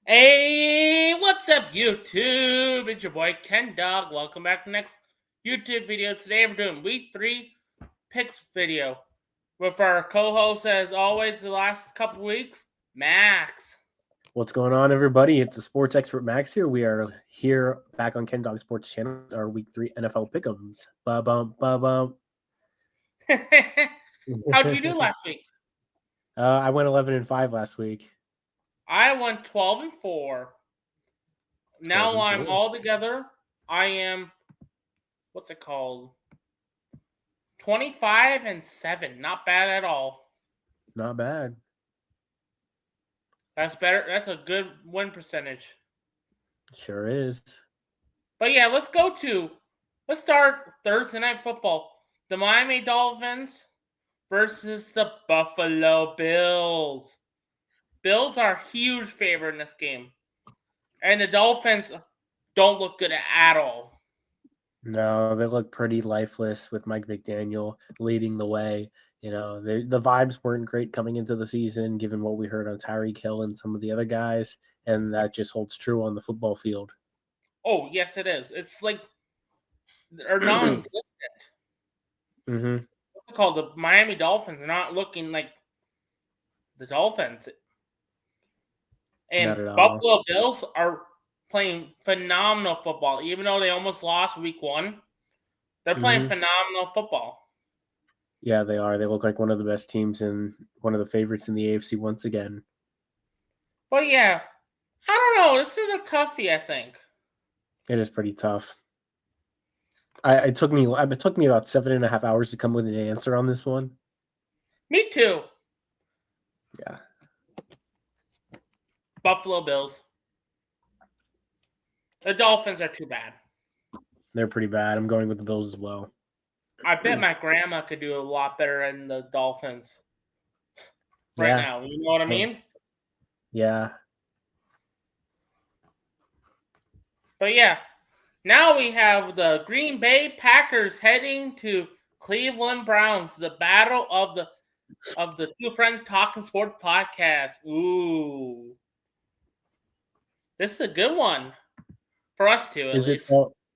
Hey, what's up, YouTube? It's your boy Ken Dog. Welcome back to the next YouTube video. Today we're doing Week 3 picks video with our co-host, as always, the last couple weeks, Max. What's going on, everybody? It's the sports expert Max here. We are here back on Ken Dog Sports Channel, our Week 3 NFL Pick'ems. Ba-bum, ba-bum. How'd you do last week? I went 11-5 last week. I went 12-4. Now I'm 12-4. all together. I am, what's it called? 25-7. Not bad at all. Not bad. That's better. That's a good win percentage. Sure is. But yeah, let's start Thursday Night Football. The Miami Dolphins versus the Buffalo Bills. Bills are a huge favorite in this game. And the Dolphins don't look good at all. No, they look pretty lifeless with Mike McDaniel leading the way. You know, the vibes weren't great coming into the season, given what we heard on Tyreek Hill and some of the other guys, and that just holds true on the football field. Oh, yes, it is. It's like they're non-existent. Mm-hmm. What's it called? The Miami Dolphins are not looking like the Dolphins. And Not at all. Buffalo Bills are playing phenomenal football. Even though they almost lost week 1, they're playing phenomenal football. Yeah, they are. They look like one of the best teams and one of the favorites in the AFC once again. But yeah, I don't know. This is a toughie, I think. It is pretty tough. It took me about 7.5 hours to come with an answer on this one. Me too. Yeah. Buffalo Bills. The Dolphins are too bad. They're pretty bad. I'm going with the Bills as well. I bet my grandma could do a lot better than the Dolphins right now. You know what I mean? Yeah. But yeah, now we have the Green Bay Packers heading to Cleveland Browns. The battle of the Two Friends Talking Sports podcast. Ooh, this is a good one for us two, at least.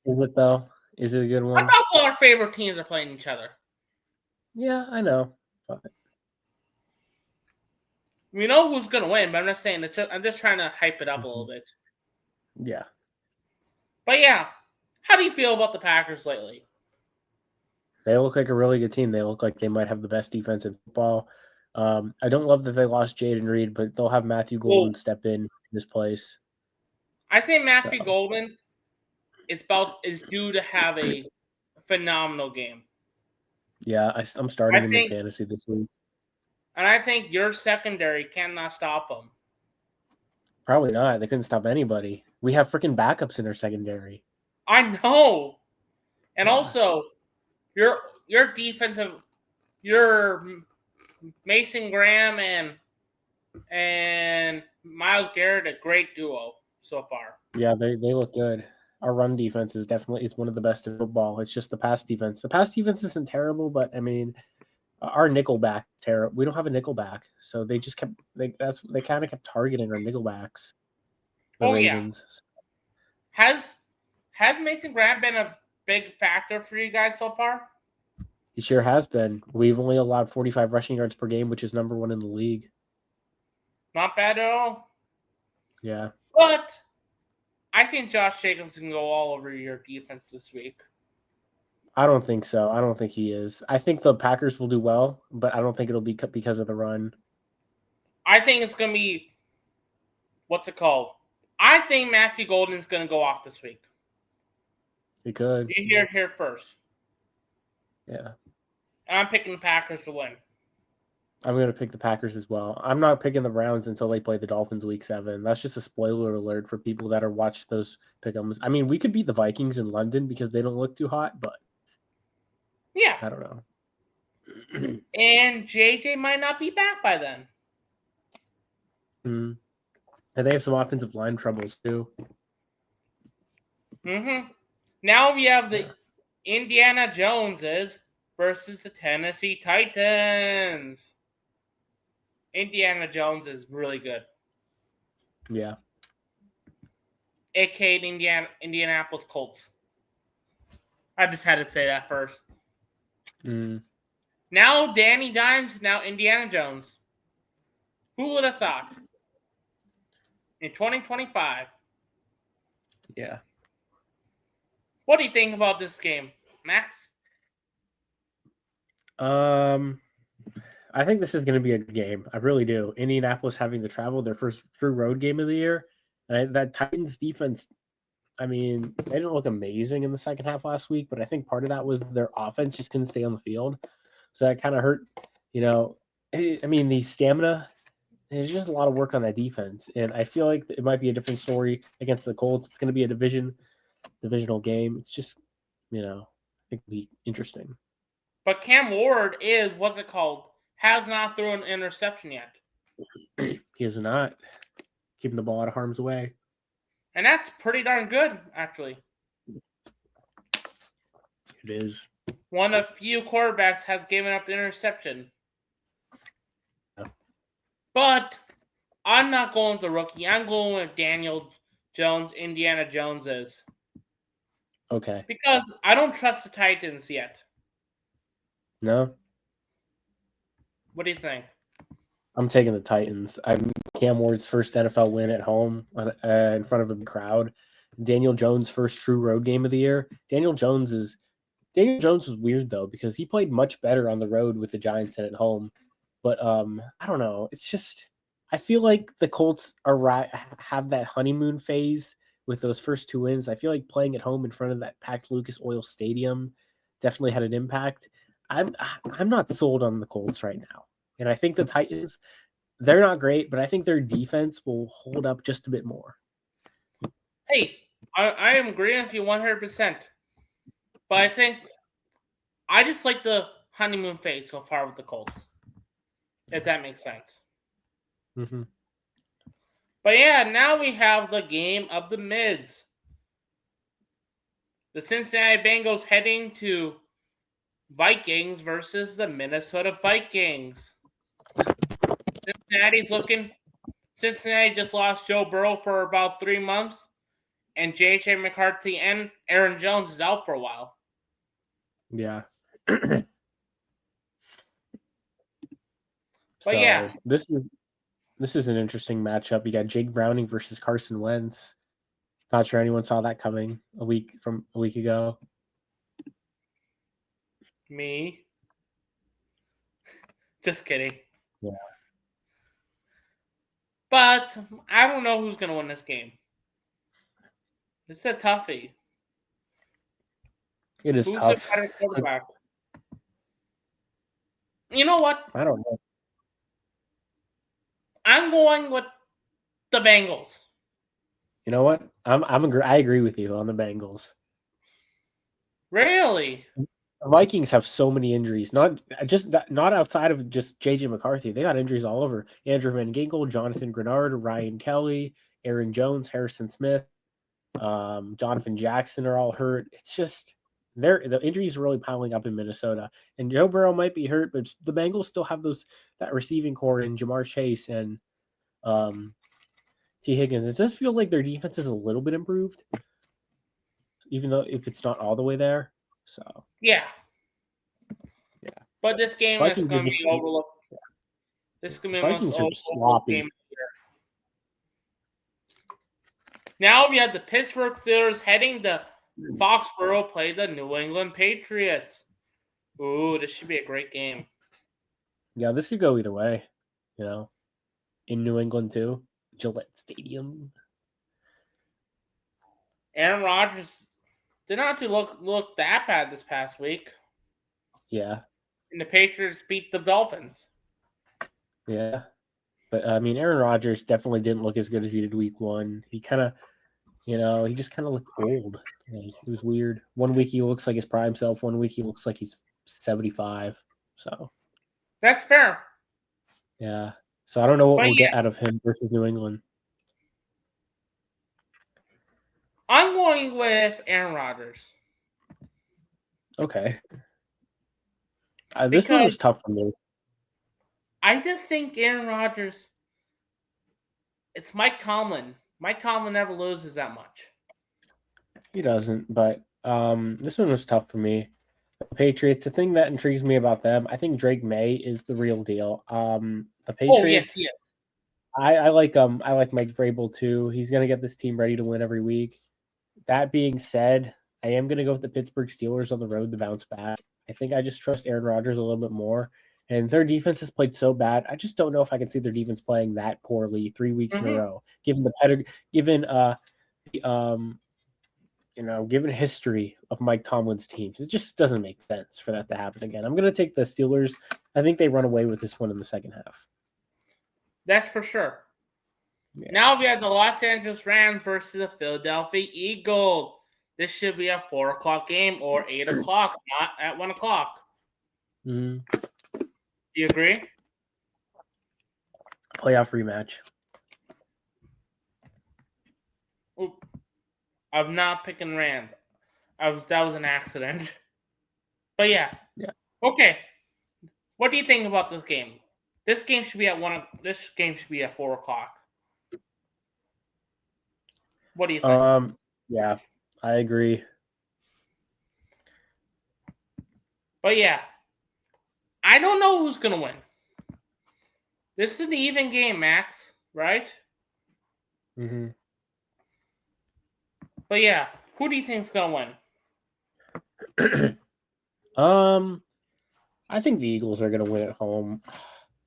Is it though? Is it a good one? I thought all our favorite teams are playing each other. Yeah, I know. But We know who's gonna win, but I'm not saying it's. I'm just trying to hype it up a little bit. Yeah. But yeah, how do you feel about the Packers lately? They look like a really good team. They look like they might have the best defense in football. I don't love that they lost Jaden Reed, but they'll have Matthew Golden step in this place. I say Matthew Golden is due to have a phenomenal game. Yeah, I'm starting him in fantasy this week. And I think your secondary cannot stop him. Probably not. They couldn't stop anybody. We have freaking backups in our secondary. I know. And also, your defensive, your Mason Graham and Myles Garrett, a great duo so far. Yeah, they look good. Our run defense is one of the best in football. It's just the pass defense. The pass defense isn't terrible, but I mean, our nickelback terrible. We don't have a nickelback, so they just kept they kind of kept targeting our nickelbacks. The Ravens. Yeah. Has Mason Graham been a big factor for you guys so far? He sure has been. We've only allowed 45 rushing yards per game, which is number 1 in the league. Not bad at all. Yeah. But I think Josh Jacobs can go all over your defense this week. I don't think so. I don't think he is. I think the Packers will do well, but I don't think it'll be because of the run. I think it's going to be, what's it called? I think Matthew Golden's going to go off this week. He could. You hear it here first. Yeah. And I'm picking the Packers to win. I'm going to pick the Packers as well. I'm not picking the Browns until they play the Dolphins week 7. That's just a spoiler alert for people that are watching those pick'ems. I mean, we could beat the Vikings in London because they don't look too hot, but yeah, I don't know. And JJ might not be back by then. And they have some offensive line troubles too. Now we have the Indiana Joneses versus the Tennessee Titans. Indiana Jones is really good. Yeah. aka Indianapolis Colts. I just had to say that first. Now Danny Dimes, now Indiana Jones. Who would have thought? In 2025. Yeah. What do you think about this game, Max? I think this is going to be a good game. I really do. Indianapolis having to travel, their first true road game of the year. And that Titans defense, I mean, they didn't look amazing in the second half last week, but I think part of that was their offense just couldn't stay on the field. So that kind of hurt, I mean, the stamina, there's just a lot of work on that defense. And I feel like it might be a different story against the Colts. It's going to be a divisional game. It's just, I think it'll be interesting. But Cam Ward has not thrown an interception yet. He is not keeping the ball out of harm's way. And that's pretty darn good, actually. It is. One of few quarterbacks has given up the interception. Yeah. But I'm not going with the rookie. I'm going with Daniel Jones, Indiana Jones is. Okay. Because I don't trust the Titans yet. No? What do you think? I'm taking the Titans. Cam Ward's first NFL win at home in front of a crowd. Daniel Jones' first true road game of the year. Daniel Jones was weird though because he played much better on the road with the Giants than at home. But I don't know. It's just I feel like the Colts have that honeymoon phase with those first 2 wins. I feel like playing at home in front of that packed Lucas Oil Stadium definitely had an impact. I'm not sold on the Colts right now. And I think the Titans, they're not great, but I think their defense will hold up just a bit more. Hey, I am agreeing with you 100%. But I just like the honeymoon phase so far with the Colts. If that makes sense. Mm-hmm. But yeah, now we have the game of the mids. The Cincinnati Bengals heading to Vikings versus the Minnesota Vikings. Cincinnati just lost Joe Burrow for about 3 months, and J.J. McCarthy and Aaron Jones is out for a while. Yeah. But so, yeah, this is an interesting matchup. You got Jake Browning versus Carson Wentz. Not sure anyone saw that coming a week ago. Me. Just kidding. Yeah. But I don't know who's going to win this game. It's a toughie. It is tough. Who's the better quarterback? You know what? I don't know. I'm going with the Bengals. You know what? I agree with you on the Bengals. Really? The Vikings have so many injuries. Not outside of just JJ McCarthy. They got injuries all over. Andrew Van Ginkel, Jonathan Grenard, Ryan Kelly, Aaron Jones, Harrison Smith, Jonathan Jackson are all hurt. It's just the injuries are really piling up in Minnesota. And Joe Burrow might be hurt, but the Bengals still have that receiving core in Jamar Chase and T. Higgins. It does feel like their defense is a little bit improved, even though if it's not all the way there. So yeah. But this game is Vikings going to be overlooked. This is going to be Vikings are most sloppy. Game of the year. Now we have the Pittsburgh Steelers heading to Foxborough play the New England Patriots. Ooh, this should be a great game. Yeah, this could go either way. In New England too, Gillette Stadium. Aaron Rodgers did not look that bad this past week. Yeah. And the Patriots beat the Dolphins. Yeah. But, Aaron Rodgers definitely didn't look as good as he did week 1. He kind of, he just kind of looked old. It was weird. 1 week he looks like his prime self. 1 week he looks like he's 75. So. That's fair. Yeah. So I don't know what we'll get out of him versus New England. I'm going with Aaron Rodgers. Okay. This one was tough for me. I just think Aaron Rodgers, it's Mike Tomlin. Mike Tomlin never loses that much. He doesn't, but this one was tough for me. The Patriots, the thing that intrigues me about them, I think Drake May is the real deal. The Oh yes, Patriots, yes. I like Mike Vrabel too. He's gonna get this team ready to win every week. That being said, I am gonna go with the Pittsburgh Steelers on the road to bounce back. I think I just trust Aaron Rodgers a little bit more. And their defense has played so bad. I just don't know if I can see their defense playing that poorly 3 weeks in a Mm-hmm. row, given the given the, given history of Mike Tomlin's teams. It just doesn't make sense for that to happen again. I'm gonna take the Steelers. I think they run away with this one in the second half. That's for sure. Yeah. Now we have the Los Angeles Rams versus the Philadelphia Eagles. This should be a 4:00 game or 8:00, not at 1:00. Mm-hmm. Do you agree? Playoff rematch. Oop. I'm not picking Rams. That was an accident. But yeah. Okay. What do you think about this game? This game should be at 4:00. What do you think? Yeah, I agree. But yeah, I don't know who's gonna win. This is an even game, Max, right? Mm-hmm. But yeah, who do you think's gonna win? I think the Eagles are gonna win at home.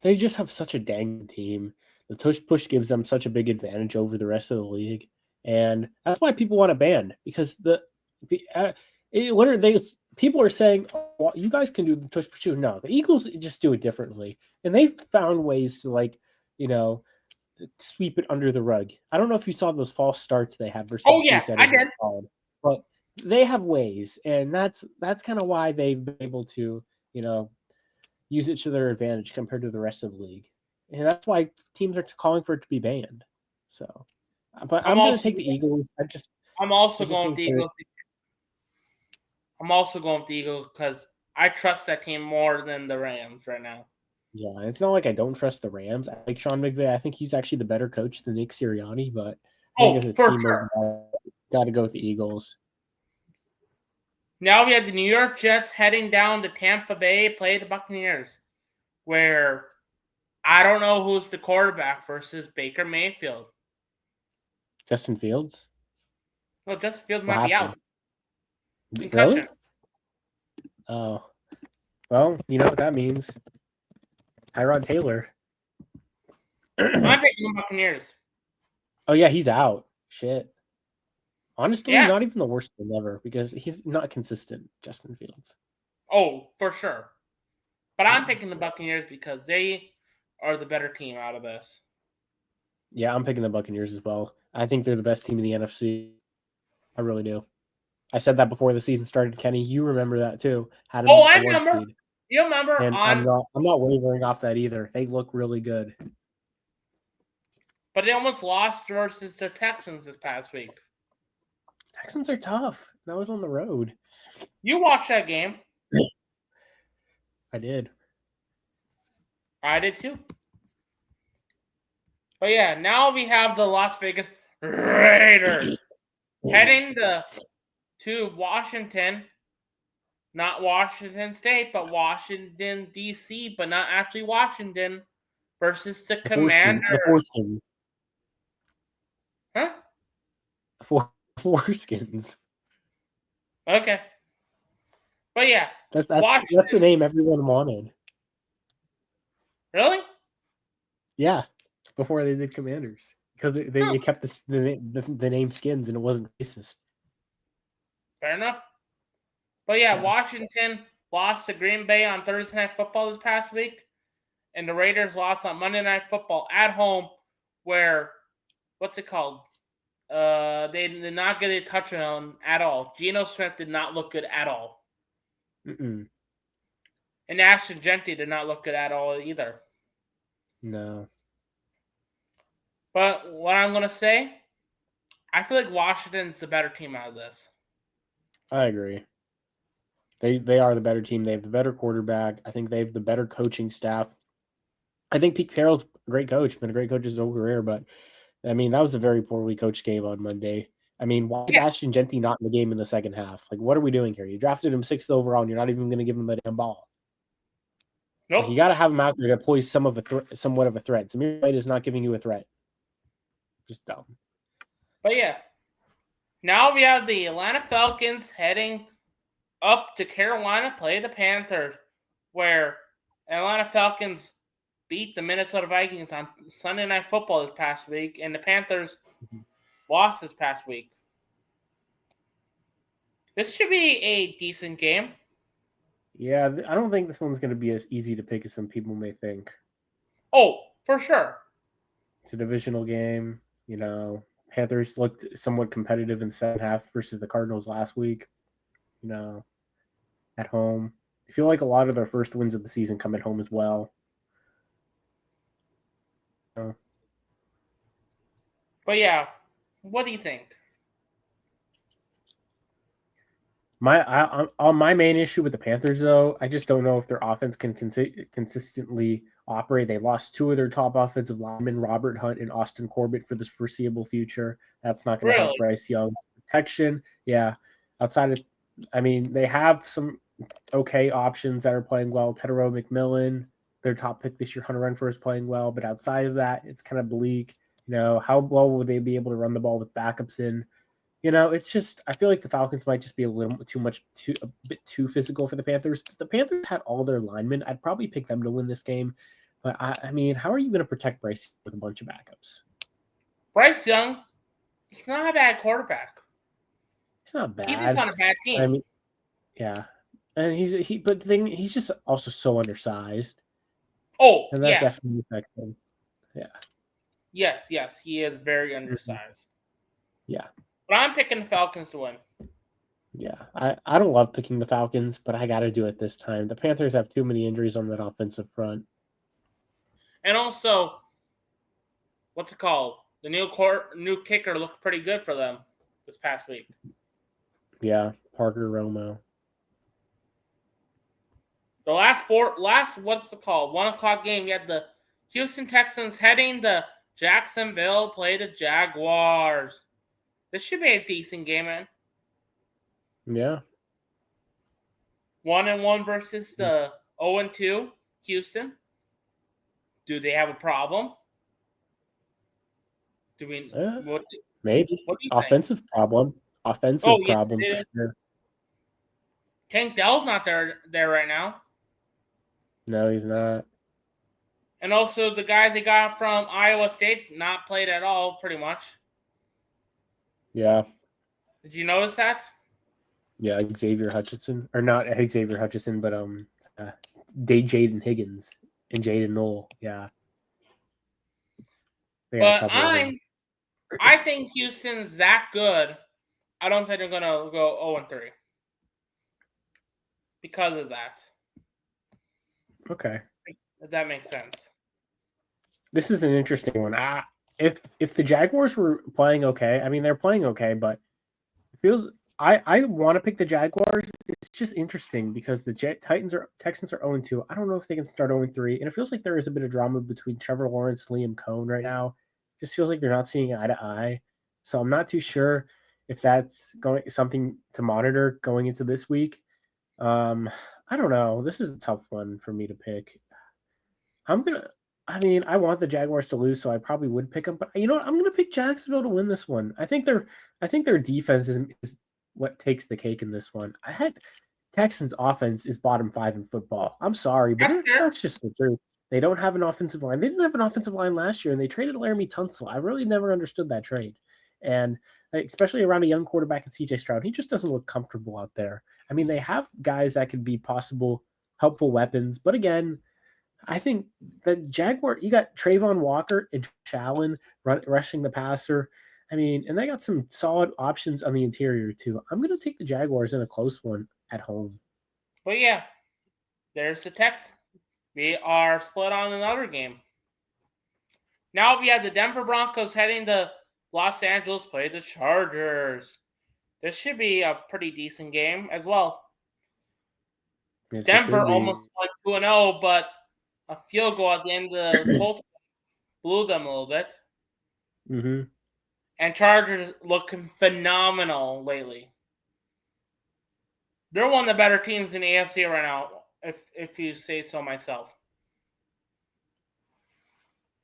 They just have such a dang team. The tush push gives them such a big advantage over the rest of the league, and that's why people want a ban because people are saying, oh, well, you guys can do the tush push too. No, the Eagles just do it differently, and they've found ways to sweep it under the rug. I don't know if you saw those false starts they had versus Oh yeah, I did. but they have ways, and that's kind of why they've been able to use it to their advantage compared to the rest of the league. And that's why teams are calling for it to be banned. So, but I'm going to take the Eagles. I'm also going with the Eagles. I'm also going with the Eagles because I trust that team more than the Rams right now. Yeah, it's not like I don't trust the Rams. I like Sean McVay. I think he's actually the better coach than Nick Sirianni, but I think as a team, got to go with the Eagles. Now we have the New York Jets heading down to Tampa Bay, play the Buccaneers, where I don't know who's the quarterback versus Baker Mayfield. Justin Fields? No, Justin Fields might be out. Concussion. Really? Oh. Well, you know what that means. Tyrod Taylor. I'm picking the Buccaneers. Oh, yeah, he's out. Shit. Honestly, not even the worst thing ever because he's not consistent, Justin Fields. Oh, for sure. But I'm picking the Buccaneers because they are the better team out of this. Yeah, I'm picking the Buccaneers as well. I think they're the best team in the NFC. I really do. I said that before the season started, Kenny. You remember that too. I remember. Seed. You remember? And I'm not wavering off that either. They look really good. But they almost lost versus the Texans this past week. Texans are tough. That was on the road. You watched that game. I did. I did too. But yeah, now we have the Las Vegas Raiders heading to Washington. Not Washington State, but Washington, D.C., but not actually Washington, versus the Commanders. The Foreskins. Huh? Foreskins. Okay. But yeah. That's the name everyone wanted. Really? Yeah. Before they did Commanders. Because they kept the name Skins and it wasn't racist. Fair enough. But yeah, Washington lost to Green Bay on Thursday Night Football this past week. And the Raiders lost on Monday Night Football at home where, what's it called? They did not get a touchdown at all. Geno Smith did not look good at all. Mm-mm. And Ashton Jeanty did not look good at all either. No. But what I'm going to say, I feel like Washington's the better team out of this. I agree. They are the better team. They have the better quarterback. I think they have the better coaching staff. I think Pete Carroll's a great coach. Been a great coach his whole career, but I mean, that was a very poorly coached game on Monday. I mean, why is Ashton Genty not in the game in the second half? Like, what are we doing here? You drafted him 6th overall, and you're not even going to give him the damn ball. Nope. Like, you got to have him out there to pose somewhat of a threat. Zamir White is not giving you a threat. Just dumb. But yeah, now we have the Atlanta Falcons heading up to Carolina, play the Panthers, where Atlanta Falcons beat the Minnesota Vikings on Sunday Night Football this past week, and the Panthers lost this past week. This should be a decent game. Yeah, I don't think this one's going to be as easy to pick as some people may think. Oh, for sure. It's a divisional game. You know, Panthers looked somewhat competitive in the second half versus the Cardinals last week. You know, at home. I feel like a lot of their first wins of the season come at home as well. But yeah, what do you think? My main issue with the Panthers, though, I just don't know if their offense can consistently operate. They lost 2 of their top offensive linemen, Robert Hunt and Austin Corbett, for the foreseeable future. That's not going to help Bryce Young's protection. Yeah, outside of, I mean, they have some okay options that are playing well. Tedero McMillan, their top pick this year, Hunter Renfrow, is playing well, but outside of that, it's kind of bleak. You know, how well will they be able to run the ball with backups in? You know, it's just, I feel like the Falcons might just be a bit too physical for the Panthers. If the Panthers had all their linemen, I'd probably pick them to win this game. But I mean, how are you going to protect Bryce with a bunch of backups? Bryce Young, he's not a bad quarterback. He's not bad. He's on a bad team. I mean, yeah, and he's just also so undersized. Oh, and that definitely affects him. Yeah. Yes, he is very undersized. Yeah. But I'm picking the Falcons to win. Yeah, I don't love picking the Falcons, but I got to do it this time. The Panthers have too many injuries on that offensive front. And also, what's it called? The new kicker looked pretty good for them this past week. Yeah, Parker Romo. The last what's it called? 1:00 game. You had the Houston Texans heading to Jacksonville, play the Jaguars. This should be a decent game, man. Yeah. 1-1 versus the 0-2 Houston. Do they have a problem? Do we? Maybe. What do you Offensive think? Problem. Offensive problem for sure. Tank Dell's not there right now. No, he's not. And also the guys they got from Iowa State not played at all, pretty much. Yeah. Did you notice that? Yeah, Xavier Hutchinson. Or not Xavier Hutchinson, but Jaden Higgins and Jaden Knoll. Yeah. But I think Houston's that good. I don't think they're going to go 0-3. Because of that. Okay. If that makes sense. This is an interesting one. If the Jaguars were playing okay, I mean, they're playing okay, but it feels I want to pick the Jaguars. It's just interesting because the Texans are 0-2. I don't know if they can start 0-3, and it feels like there is a bit of drama between Trevor Lawrence and Liam Cohn right now. It just feels like they're not seeing eye to eye. So I'm not too sure if that's something to monitor going into this week. I don't know. This is a tough one for me to pick. I want the Jaguars to lose, so I probably would pick them. But you know what? I'm going to pick Jacksonville to win this one. I think their defense is what takes the cake in this one. I had Texans' offense is bottom 5 in football. I'm sorry, but that's just the truth. They don't have an offensive line. They didn't have an offensive line last year, and they traded Laramie Tunsil. I really never understood that trade. And especially around a young quarterback in C.J. Stroud, he just doesn't look comfortable out there. I mean, they have guys that could be possible helpful weapons, but again, I think the Jaguar, you got Trayvon Walker and Allen rushing the passer. I mean, and they got some solid options on the interior too. I'm going to take the Jaguars in a close one at home. Well, yeah, there's the text. We are split on another game. Now we have the Denver Broncos heading to Los Angeles, play the Chargers. This should be a pretty decent game as well. Yes, Denver almost went 2-0, but a field goal at the end of the Colts blew them a little bit. Mm-hmm. And Chargers looking phenomenal lately. They're one of the better teams in the AFC right now, if you say so myself.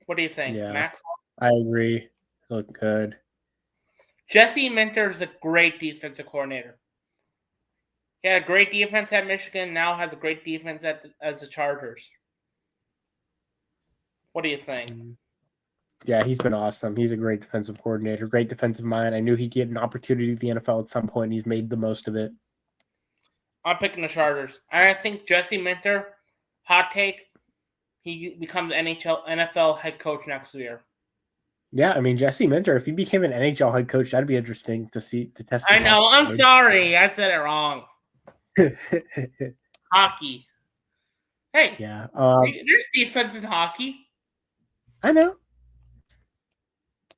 What do you think, Yeah, Max? I agree. Look good. Jesse Minter is a great defensive coordinator. He had a great defense at Michigan, now has a great defense as the Chargers. What do you think? Yeah, he's been awesome. He's a great defensive coordinator, great defensive mind. I knew he'd get an opportunity at the NFL at some point. He's made the most of it. I'm picking the Chargers. And I think Jesse Minter, hot take, he becomes NFL head coach next year. Yeah, I mean, Jesse Minter, if he became an NHL head coach, that'd be interesting to test. I know. I'm sorry. I said it wrong. Hockey. Hey. Yeah. There's defense in hockey. I know.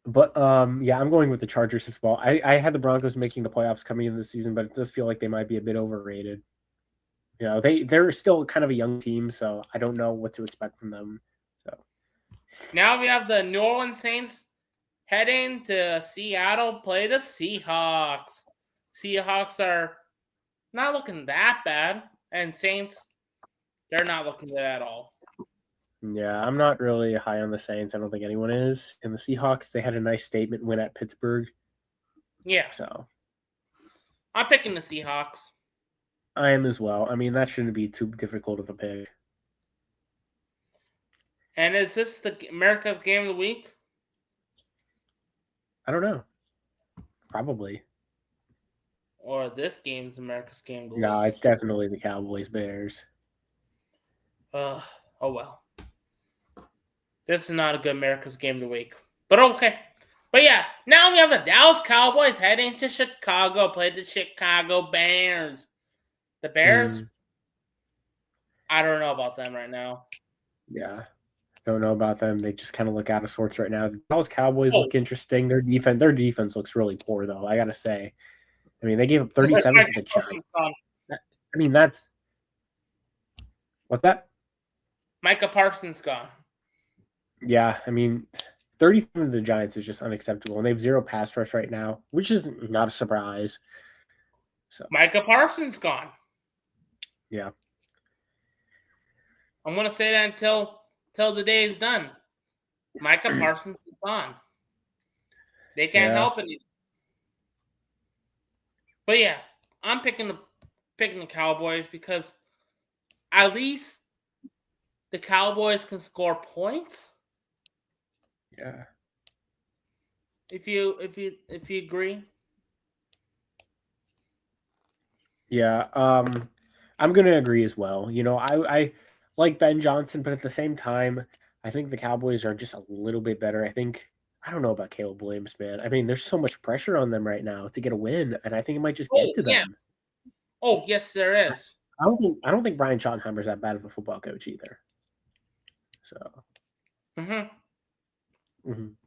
But yeah, I'm going with the Chargers as well. I had the Broncos making the playoffs coming into the season, but it does feel like they might be a bit overrated. You know, they're still kind of a young team, so I don't know what to expect from them. So now we have the New Orleans Saints heading to Seattle, play the Seahawks. Seahawks are not looking that bad, and Saints, they're not looking good at all. Yeah, I'm not really high on the Saints. I don't think anyone is. And the Seahawks, they had a nice statement win at Pittsburgh. Yeah. So I'm picking the Seahawks. I am as well. I mean, that shouldn't be too difficult of a pick. And is this the America's Game of the Week? I don't know. Probably. Or this game is America's Game of the Week? No, it's definitely the Cowboys Bears. Oh well. This is not a good America's Game of the Week. But okay. But yeah, now we have the Dallas Cowboys heading to Chicago, play the Chicago Bears. The Bears, I don't know about them right now. Yeah. Don't know about them. They just kind of look out of sorts right now. The Dallas Cowboys look interesting. Their defense looks really poor, though, I got to say. I mean, they gave up 37 to the Giants. I mean, that's... What's that? Micah Parsons gone. Yeah, I mean, 37 to the Giants is just unacceptable. And they have 0 pass rush right now, which is not a surprise. So Micah Parsons gone. Yeah. I'm going to say that until the day is done. Micah Parsons is gone. They can't help it. But yeah, I'm picking the Cowboys because at least the Cowboys can score points. Yeah. If you agree. Yeah, I'm gonna agree as well. You know, I like Ben Johnson, but at the same time, I think the Cowboys are just a little bit better. I don't know about Caleb Williams, man. I mean, there's so much pressure on them right now to get a win, and I think it might just get to them. Oh, yes, there is. I don't think Brian Schottenheimer's that bad of a football coach either. So.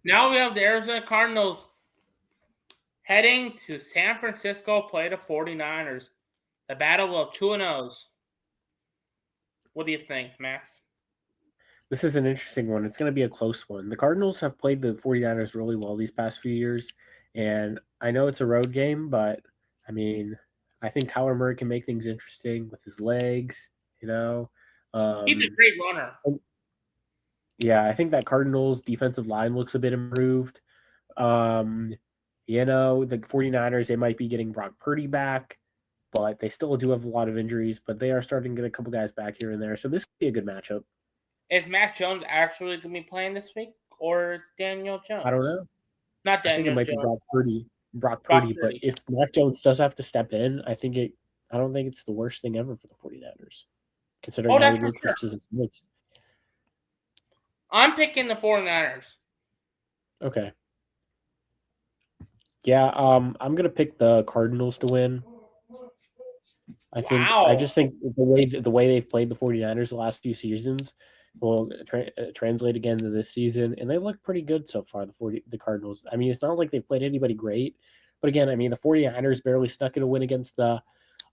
Now we have the Arizona Cardinals heading to San Francisco, play the 49ers. The battle of 2-0s. What do you think, Max? This is an interesting one. It's going to be a close one. The Cardinals have played the 49ers really well these past few years, and I know it's a road game, but, I mean, I think Kyler Murray can make things interesting with his legs, you know. He's a great runner. Yeah, I think that Cardinals defensive line looks a bit improved. You know, the 49ers, they might be getting Brock Purdy back, but they still do have a lot of injuries, but they are starting to get a couple guys back here and there. So this could be a good matchup. Is Mac Jones actually going to be playing this week, or is Daniel Jones? I don't know. Not Daniel Jones. I think it might be Brock Purdy, but if Mac Jones does have to step in, I don't think it's the worst thing ever for the 49ers, considering how he looks versus his mates. I'm picking the 49ers. Okay. Yeah, I'm gonna pick the Cardinals to win. I just think the way they've played the 49ers the last few seasons will translate again to this season, and they look pretty good so far. The Cardinals. I mean, it's not like they've played anybody great, but again, I mean, the 49ers barely stuck in a win against the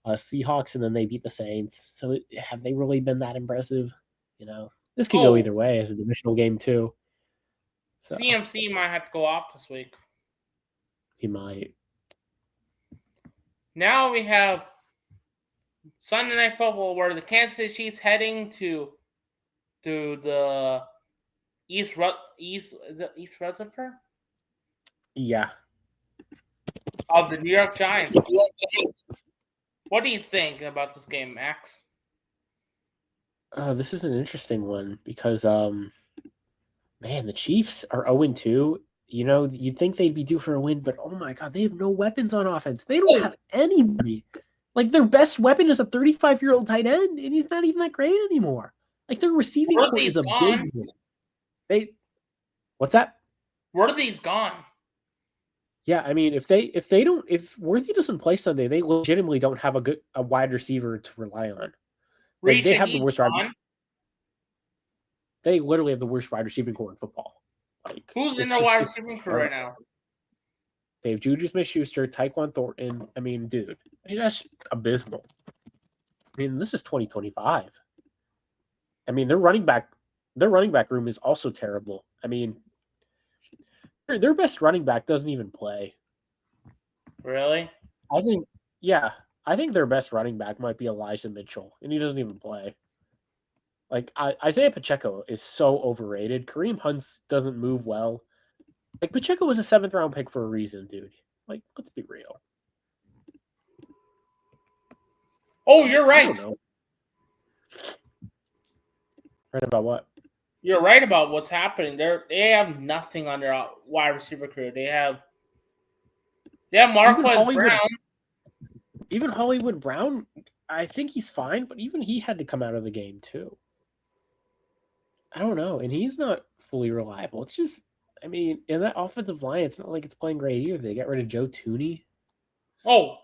Seahawks, and then they beat the Saints. So have they really been that impressive? You know, this could go either way as a divisional game too. So. CMC might have to go off this week. He might. Now we have Sunday Night Football, where the Kansas City Chiefs heading to the East Rutherford Yeah. of the New York Giants. What do you think about this game, Max? This is an interesting one because man, the Chiefs are 0-2. You know, you'd think they'd be due for a win, but oh my god, they have no weapons on offense. They don't have anybody. Like their best weapon is a 35-year-old tight end, and he's not even that great anymore. Like their receiving core is abysmal. What's that? Worthy's gone. Yeah, I mean, if Worthy doesn't play Sunday, they legitimately don't have a wide receiver to rely on. Like they have the worst wide. They literally have the worst wide receiving core in football. Like who's in their wide receiving core right now? They have Juju Smith-Schuster, Tyquan Thornton. I mean, dude, that's abysmal. I mean, this is 2025. I mean, their running back room is also terrible. I mean, their best running back doesn't even play. Really? I think their best running back might be Elijah Mitchell, and he doesn't even play. Like Isaiah Pacheco is so overrated. Kareem Hunt doesn't move well. Like Pacheco was a 7th round pick for a reason, dude. Like, let's be real. Oh, you're right. I don't know. Right about what? You're right about what's happening. They have nothing on their wide receiver crew. They have Marquise Brown. Even Hollywood Brown, I think he's fine, but even he had to come out of the game too. I don't know, and he's not fully reliable. It's just, I mean, in that offensive line, it's not like it's playing great either. They got rid of Joe Thuney. Oh,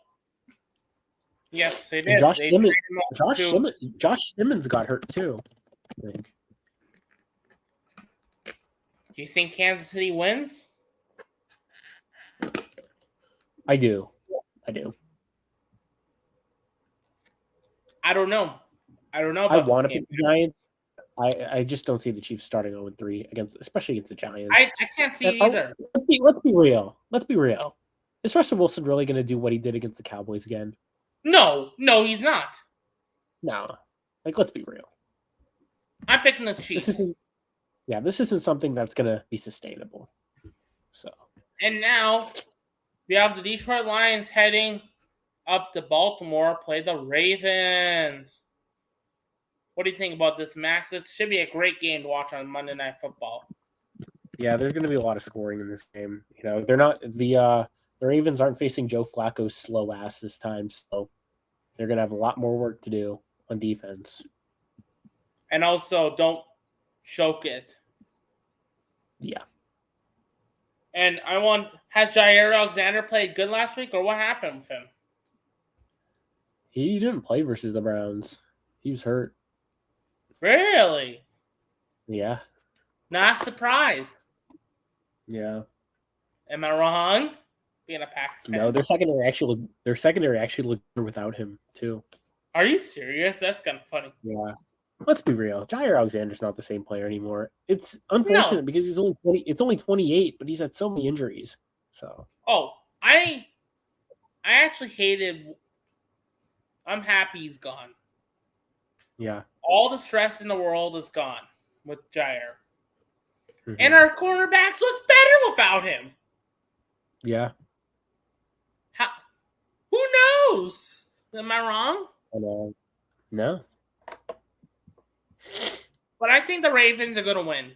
yes, they did. Josh Simmons got hurt too, I think. Do you think Kansas City wins? I do. I don't know. About I want to pick the Giants. I just don't see the Chiefs starting 0-3 especially against the Giants. I can't see either. Let's be real. Is Russell Wilson really going to do what he did against the Cowboys again? No, he's not. No. Like, let's be real. I'm picking the Chiefs. This isn't something that's going to be sustainable. So. And now we have the Detroit Lions heading up to Baltimore, play the Ravens. What do you think about this, Max? This should be a great game to watch on Monday Night Football. Yeah, there's going to be a lot of scoring in this game. You know, they're not the Ravens aren't facing Joe Flacco's slow ass this time, so they're going to have a lot more work to do on defense. And also, don't choke it. Yeah. And has Jair Alexander played good last week, or what happened with him? He didn't play versus the Browns. He was hurt. Really? Yeah. Not surprised. Yeah. Am I wrong? Being a Packers fan. No, their secondary actually looked good without him too. Are you serious? That's kind of funny. Yeah. Let's be real. Jair Alexander's not the same player anymore. It's unfortunate because he's only 20. It's only 28, but he's had so many injuries. So. Oh, I actually hated. I'm happy he's gone. Yeah. All the stress in the world is gone with Jair. Mm-hmm. And our cornerbacks look better without him. Yeah. Who knows? Am I wrong? No. But I think the Ravens are going to win.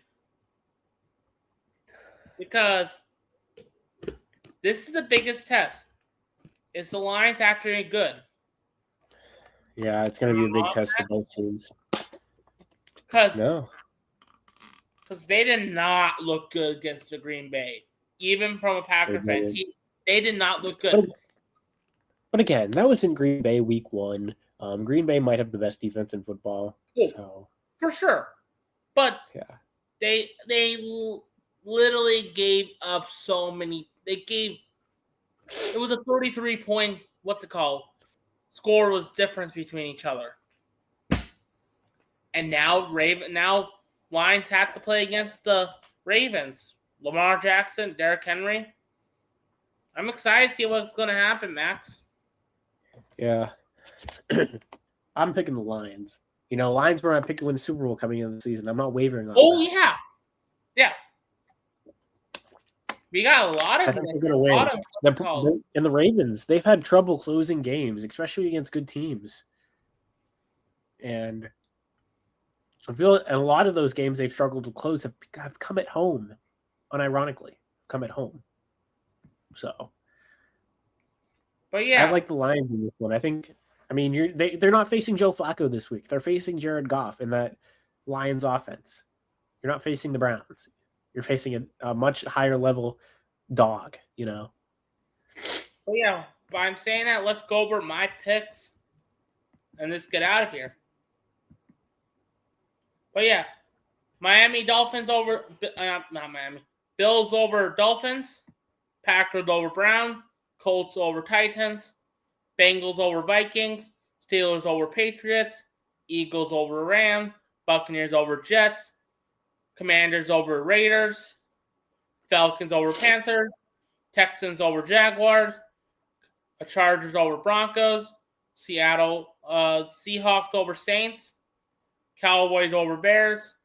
Because this is the biggest test. Is the Lions actually good? Yeah, it's going to be a big test for both teams. Because they did not look good against the Green Bay. Even from a Packer fan, they did not look good. But again, that was in Green Bay week 1. Green Bay might have the best defense in football. So for sure. But they literally gave up so many. It was a 33-point, score was difference between each other. And now Lions have to play against the Ravens. Lamar Jackson, Derrick Henry. I'm excited to see what's going to happen, Max. Yeah. I'm picking the Lions. You know, Lions were my pick to win the Super Bowl coming into the season. I'm not wavering on Oh, that. yeah. Yeah. We got a lot I of think them. they're going to win. And the Ravens, they've had trouble closing games, especially against good teams. And I feel in a lot of those games they've struggled to close have come at home, unironically. Come at home. So, but yeah, I like the Lions in this one. They're not facing Joe Flacco this week. They're facing Jared Goff in that Lions offense. You're not facing the Browns. You're facing a much higher level dog, you know. But yeah, but I'm saying that let's go over my picks and let's get out of here. But yeah, Miami Dolphins over not Miami. Bills over Dolphins, Packers over Browns, Colts over Titans, Bengals over Vikings, Steelers over Patriots, Eagles over Rams, Buccaneers over Jets, Commanders over Raiders, Falcons over Panthers, Texans over Jaguars, Chargers over Broncos, Seattle Seahawks over Saints, Cowboys over Bears,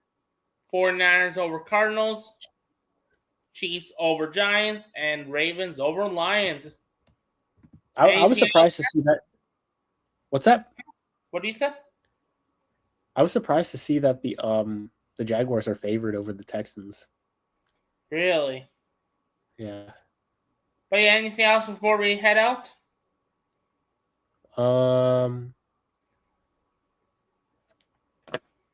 49ers over Cardinals, Chiefs over Giants, and Ravens over Lions. I was surprised to see that. What's that? What do you say? I was surprised to see that the Jaguars are favored over the Texans. Really? Yeah. But yeah, anything else before we head out?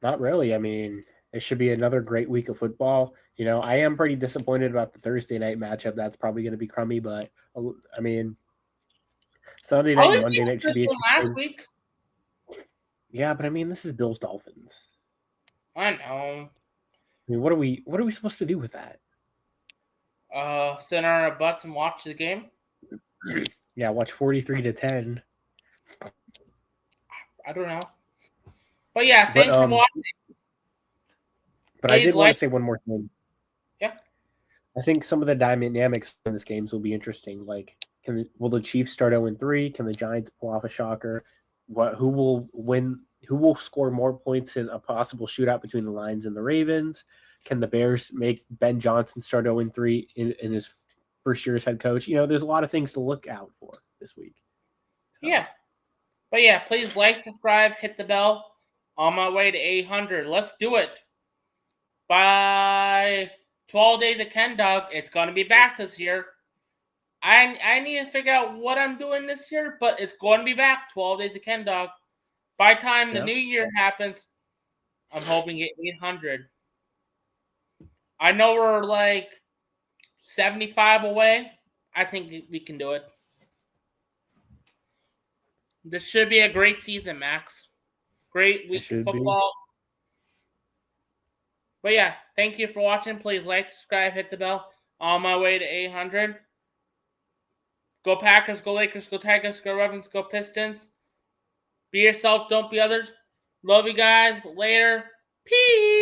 Not really. I mean, it should be another great week of football. You know, I am pretty disappointed about the Thursday night matchup. That's probably going to be crummy, but I mean, Sunday night and Monday night should be last week. Yeah, but I mean, this is Bills Dolphins. I know. I mean, what are we supposed to do with that? Sit on our butts and watch the game. Yeah, watch 43-10. I don't know. But yeah, thanks for watching. But I did want to say one more thing. Yeah. I think some of the dynamics in this games will be interesting. Like, will the Chiefs start 0-3? Can the Giants pull off a shocker? Who will win? Who will score more points in a possible shootout between the Lions and the Ravens? Can the Bears make Ben Johnson start 0-3 in his first year as head coach? You know, there's a lot of things to look out for this week. So. Yeah. But yeah, please like, subscribe, hit the bell. On my way to 800. Let's do it. By 12 days of Ken Dog, it's going to be back this year. I need to figure out what I'm doing this year, but it's going to be back 12 days of Ken Dog. By the time the new year happens, I'm hoping to get 800. I know we're like 75 away. I think we can do it. This should be a great season, Max. Great week of football. But yeah, thank you for watching. Please like, subscribe, hit the bell. On my way to 800. Go Packers, go Lakers, go Tigers, go Ravens, go Pistons. Be yourself, don't be others. Love you guys. Later. Peace.